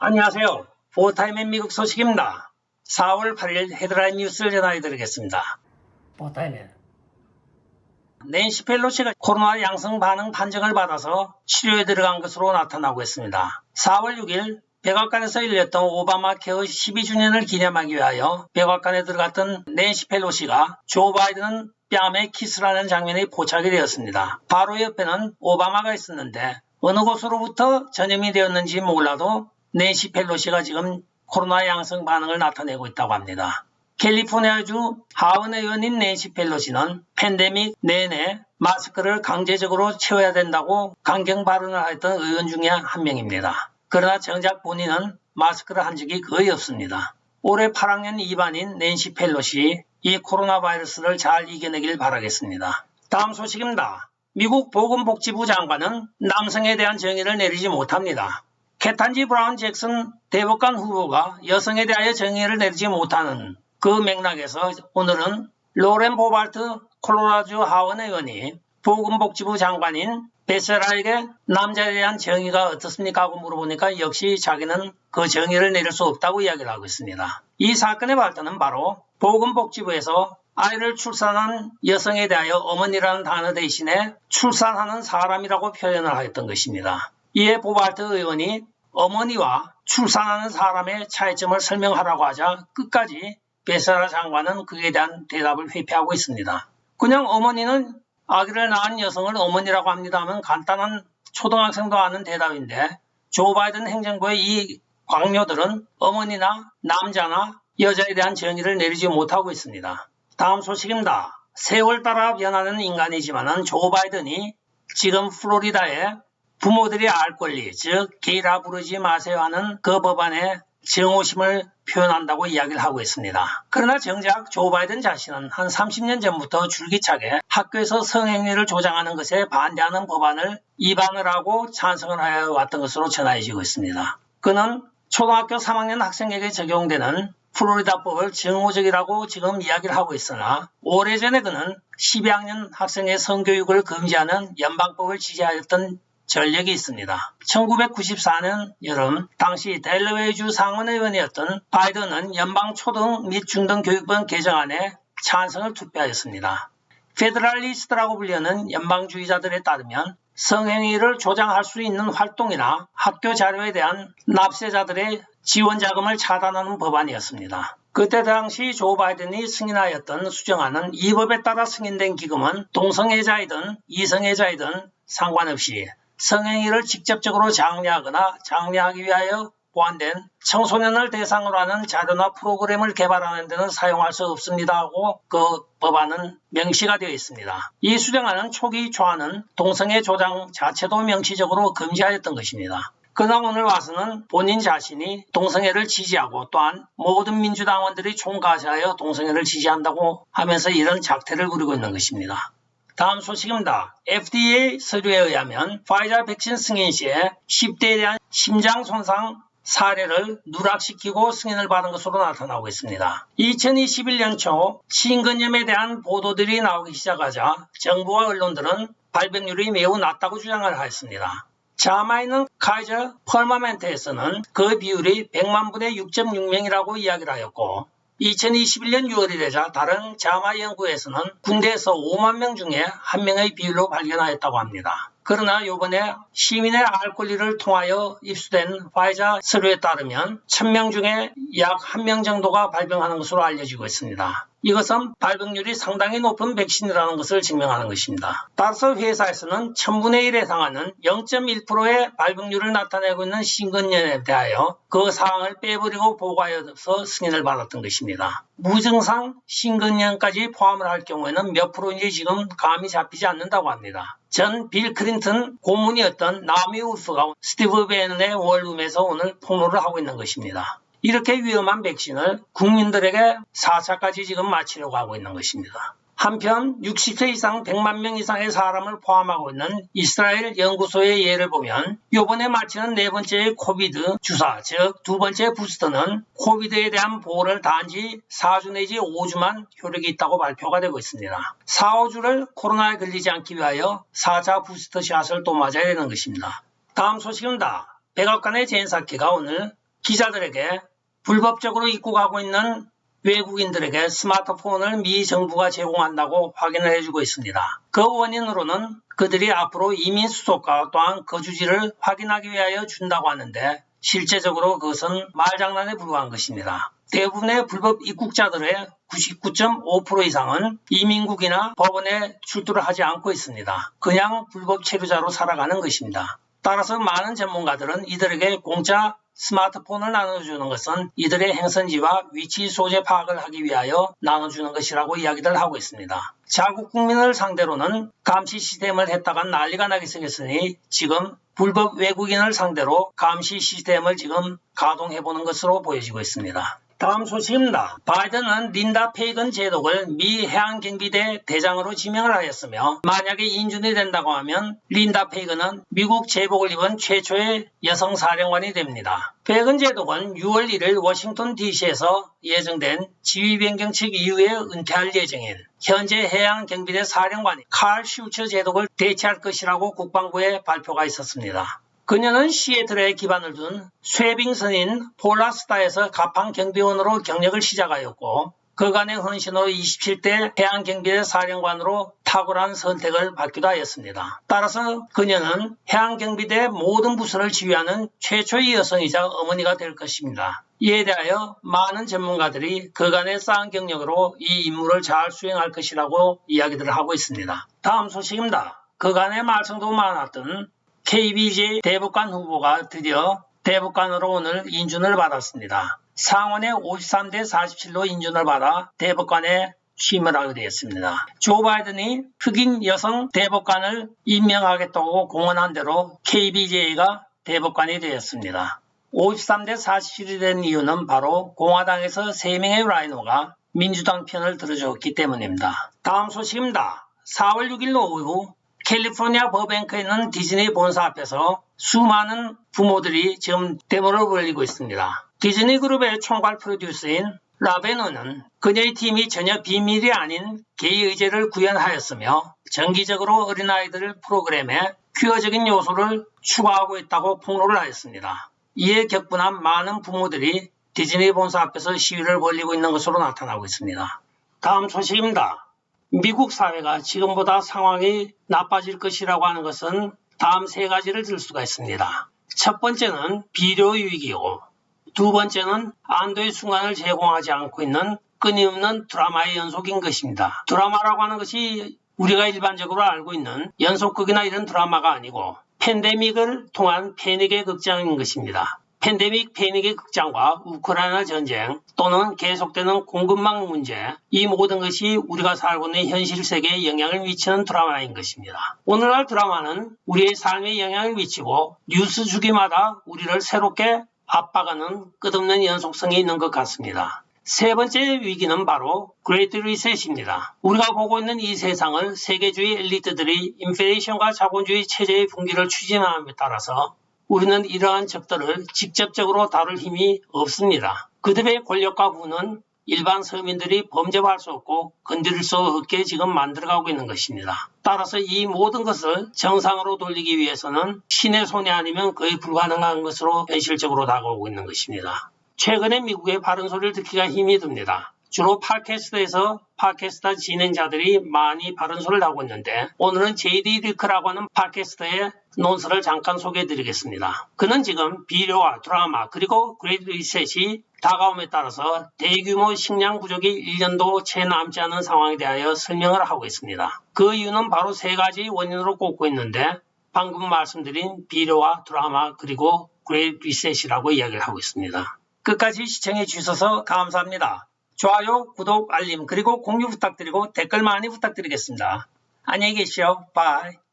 안녕하세요. 포타임의 미국 소식입니다. 4월 8일 헤드라인 뉴스를 전해드리겠습니다. 포타임에 낸시 펠로시가 코로나 양성 반응 판정을 받아서 치료에 들어간 것으로 나타나고 있습니다. 4월 6일 백악관에서 열렸던 오바마 케어 12주년을 기념하기 위하여 백악관에 들어갔던 낸시 펠로시가 조 바이든 뺨에 키스라는 장면이 포착이 되었습니다. 바로 옆에는 오바마가 있었는데 어느 곳으로부터 전염이 되었는지 몰라도 낸시 펠로시가 지금 코로나 양성 반응을 나타내고 있다고 합니다. 캘리포니아주 하원 의원인 낸시 펠로시는 팬데믹 내내 마스크를 강제적으로 채워야 된다고 강경 발언을 했던 의원 중에 한 명입니다. 그러나 정작 본인은 마스크를 한 적이 거의 없습니다. 올해 8학년 2반인 낸시 펠로시, 이 코로나 바이러스를 잘 이겨내길 바라겠습니다. 다음 소식입니다. 미국 보건복지부 장관은 남성에 대한 정의를 내리지 못합니다. 케탄지 브라운 잭슨 대법관 후보가 여성에 대하여 정의를 내리지 못하는 그 맥락에서 오늘은 로렌 보발트 콜로라도 하원 의원이 보건복지부 장관인 베세라에게 남자에 대한 정의가 어떻습니까? 하고 물어보니까 역시 자기는 그 정의를 내릴 수 없다고 이야기를 하고 있습니다. 이 사건의 발단은 바로 보건복지부에서 아이를 출산한 여성에 대하여 어머니라는 단어 대신에 출산하는 사람이라고 표현을 하였던 것입니다. 이에 보발트 의원이 어머니와 출산하는 사람의 차이점을 설명하라고 하자 끝까지 베세라 장관은 그에 대한 대답을 회피하고 있습니다. 그냥 어머니는 아기를 낳은 여성을 어머니라고 합니다 하면 간단한 초등학생도 아는 대답인데 조 바이든 행정부의 이 관료들은 어머니나 남자나 여자에 대한 정의를 내리지 못하고 있습니다. 다음 소식입니다. 세월 따라 변하는 인간이지만 조 바이든이 지금 플로리다에 부모들이 알 권리, 즉 게이라 부르지 마세요 하는 그 법안에 증오심을 표현한다고 이야기를 하고 있습니다. 그러나 정작 조 바이든 자신은 한 30년 전부터 줄기차게 학교에서 성행위를 조장하는 것에 반대하는 법안을 입안을 하고 찬성을 하여 왔던 것으로 전해지고 있습니다. 그는 초등학교 3학년 학생에게 적용되는 플로리다법을 증오적이라고 지금 이야기를 하고 있으나 오래전에 그는 12학년 학생의 성교육을 금지하는 연방법을 지지하였던 전력이 있습니다. 1994년 여름 당시 델러웨이주 상원의원이었던 바이든은 연방 초등 및 중등 교육법 개정안에 찬성을 투표하였습니다. 페더럴리스트라고 불리는 연방주의자들에 따르면 성행위를 조장할 수 있는 활동이나 학교 자료에 대한 납세자들의 지원 자금을 차단하는 법안이었습니다. 그때 당시 조 바이든이 승인하였던 수정안은 이 법에 따라 승인된 기금은 동성애자이든 이성애자이든 상관없이 성행위를 직접적으로 장려하거나 장려하기 위하여 보완된 청소년을 대상으로 하는 자료나 프로그램을 개발하는 데는 사용할 수 없습니다 하고 그 법안은 명시가 되어 있습니다. 이 수정안은 초기 초안은 동성애 조장 자체도 명시적으로 금지하였던 것입니다. 그러나 오늘 와서는 본인 자신이 동성애를 지지하고 또한 모든 민주당원들이 총가시하여 동성애를 지지한다고 하면서 이런 작태를 부리고 있는 것입니다. 다음 소식입니다. FDA 서류에 의하면 파이자 백신 승인 시에 10대에 대한 심장 손상 사례를 누락시키고 승인을 받은 것으로 나타나고 있습니다. 2021년 초 심근염에 대한 보도들이 나오기 시작하자 정부와 언론들은 발병률이 매우 낮다고 주장을 하였습니다. 자마있는 카이저 펄마멘트에서는 그 비율이 100만 분의 6.6명이라고 이야기를 하였고 2021년 6월이 되자 다른 자마 연구에서는 군대에서 5만 명 중에 1명의 비율로 발견하였다고 합니다. 그러나 이번에 시민의 알 권리를 통하여 입수된 파이자 서류에 따르면 1000명 중에 약 1명 정도가 발병하는 것으로 알려지고 있습니다. 이것은 발병률이 상당히 높은 백신이라는 것을 증명하는 것입니다. 따라서 회사에서는 1000분의 1에 해당하는 0.1%의 발병률을 나타내고 있는 심근염에 대하여 그 사항을 빼버리고 보고하여서 승인을 받았던 것입니다. 무증상 심근염까지 포함을 할 경우에는 몇 프로인지 지금 감이 잡히지 않는다고 합니다. 전 빌 클린턴 고문이었던 나오미 울프가 스티브 벤의 원룸에서 오늘 폭로를 하고 있는 것입니다. 이렇게 위험한 백신을 국민들에게 4차까지 지금 맞히려고 하고 있는 것입니다. 한편 60세 이상 100만 명 이상의 사람을 포함하고 있는 이스라엘 연구소의 예를 보면 이번에 맞히는 네 번째의 코비드 주사, 즉 두 번째 부스터는 코비드에 대한 보호를 단지 4주 내지 5주만 효력이 있다고 발표가 되고 있습니다. 4, 5주를 코로나에 걸리지 않기 위하여 4차 부스터 샷을 또 맞아야 되는 것입니다. 다음 소식입니다. 백악관의 젠사키가 오늘 기자들에게 불법적으로 입국하고 있는 외국인들에게 스마트폰을 미 정부가 제공한다고 확인을 해주고 있습니다. 그 원인으로는 그들이 앞으로 이민 수속과 또한 거주지를 확인하기 위하여 준다고 하는데 실제적으로 그것은 말장난에 불과한 것입니다. 대부분의 불법 입국자들의 99.5% 이상은 이민국이나 법원에 출두를 하지 않고 있습니다. 그냥 불법 체류자로 살아가는 것입니다. 따라서 많은 전문가들은 이들에게 공짜 스마트폰을 나눠주는 것은 이들의 행선지와 위치 소재 파악을 하기 위하여 나눠주는 것이라고 이야기를 하고 있습니다. 자국 국민을 상대로는 감시 시스템을 했다가 난리가 나게 생겼으니 지금 불법 외국인을 상대로 감시 시스템을 지금 가동해보는 것으로 보여지고 있습니다. 다음 소식입니다. 바이든은 린다 페이건 제독을 미 해안경비대 대장으로 지명을 하였으며 만약에 인준이 된다고 하면 린다 페이건은 미국 제복을 입은 최초의 여성 사령관이 됩니다. 페이건 제독은 6월 1일 워싱턴 DC에서 예정된 지휘 변경책 이후에 은퇴할 예정인 현재 해양경비대 사령관인 칼 슈처 제독을 대체할 것이라고 국방부에 발표가 있었습니다. 그녀는 시애틀에 기반을 둔 쇠빙선인 폴라스타에서 가판 경비원으로 경력을 시작하였고 그간의 헌신으로 27대 해양경비대 사령관으로 탁월한 선택을 받기도 하였습니다. 따라서 그녀는 해양경비대 모든 부서를 지휘하는 최초의 여성이자 어머니가 될 것입니다. 이에 대하여 많은 전문가들이 그간의 쌓은 경력으로 이 임무를 잘 수행할 것이라고 이야기들을 하고 있습니다. 다음 소식입니다. 그간의 말썽도 많았던 KBJ 대법관 후보가 드디어 대법관으로 오늘 인준을 받았습니다. 상원의 53대 47로 인준을 받아 대법관에 취임을 하게 되었습니다. 조 바이든이 흑인 여성 대법관을 임명하겠다고 공언한 대로 KBJ가 대법관이 되었습니다. 53대 47이 된 이유는 바로 공화당에서 3명의 라이노가 민주당 편을 들어줬기 때문입니다. 다음 소식입니다. 4월 6일 오후 캘리포니아 버뱅크에 있는 디즈니 본사 앞에서 수많은 부모들이 지금 데모를 벌이고 있습니다. 디즈니 그룹의 총괄 프로듀서인 라베노는 그녀의 팀이 전혀 비밀이 아닌 게이 의제를 구현하였으며 정기적으로 어린아이들 프로그램에 퀴어적인 요소를 추가하고 있다고 폭로를 하였습니다. 이에 격분한 많은 부모들이 디즈니 본사 앞에서 시위를 벌이고 있는 것으로 나타나고 있습니다. 다음 소식입니다. 미국 사회가 지금보다 상황이 나빠질 것이라고 하는 것은 다음 3가지를 들 수가 있습니다. 첫 번째는 비료 위기이고 두 번째는 안도의 순간을 제공하지 않고 있는 끊임없는 드라마의 연속인 것입니다. 드라마라고 하는 것이 우리가 일반적으로 알고 있는 연속극이나 이런 드라마가 아니고 팬데믹을 통한 패닉의 극장인 것입니다. 팬데믹 패닉의 극장과 우크라이나 전쟁 또는 계속되는 공급망 문제, 이 모든 것이 우리가 살고 있는 현실 세계에 영향을 미치는 드라마인 것입니다. 오늘날 드라마는 우리의 삶에 영향을 미치고 뉴스 주기마다 우리를 새롭게 압박하는 끝없는 연속성이 있는 것 같습니다. 세 번째 위기는 바로 그레이트 리셋입니다. 우리가 보고 있는 이 세상을 세계주의 엘리트들이 인플레이션과 자본주의 체제의 붕괴를 추진함에 따라서 우리는 이러한 적들을 직접적으로 다룰 힘이 없습니다. 그들의 권력과 부는 일반 서민들이 범접할 수 없고 건드릴 수 없게 지금 만들어가고 있는 것입니다. 따라서 이 모든 것을 정상으로 돌리기 위해서는 신의 손이 아니면 거의 불가능한 것으로 현실적으로 다가오고 있는 것입니다. 최근에 미국의 바른 소리를 듣기가 힘이 듭니다. 주로 팟캐스트에서 팟캐스트 진행자들이 많이 바른 소리를 하고 있는데 오늘은 JD 리크라고 하는 팟캐스트의 논설을 잠깐 소개해드리겠습니다. 그는 지금 비료와 드라마 그리고 그레이트 리셋이 다가옴에 따라서 대규모 식량 부족이 1년도 채 남지 않은 상황에 대하여 설명을 하고 있습니다. 그 이유는 바로 3가지 원인으로 꼽고 있는데 방금 말씀드린 비료와 드라마 그리고 그레이트 리셋이라고 이야기를 하고 있습니다. 끝까지 시청해 주셔서 감사합니다. 좋아요, 구독, 알림, 그리고 공유 부탁드리고 댓글 많이 부탁드리겠습니다. 안녕히 계십시오. 바이.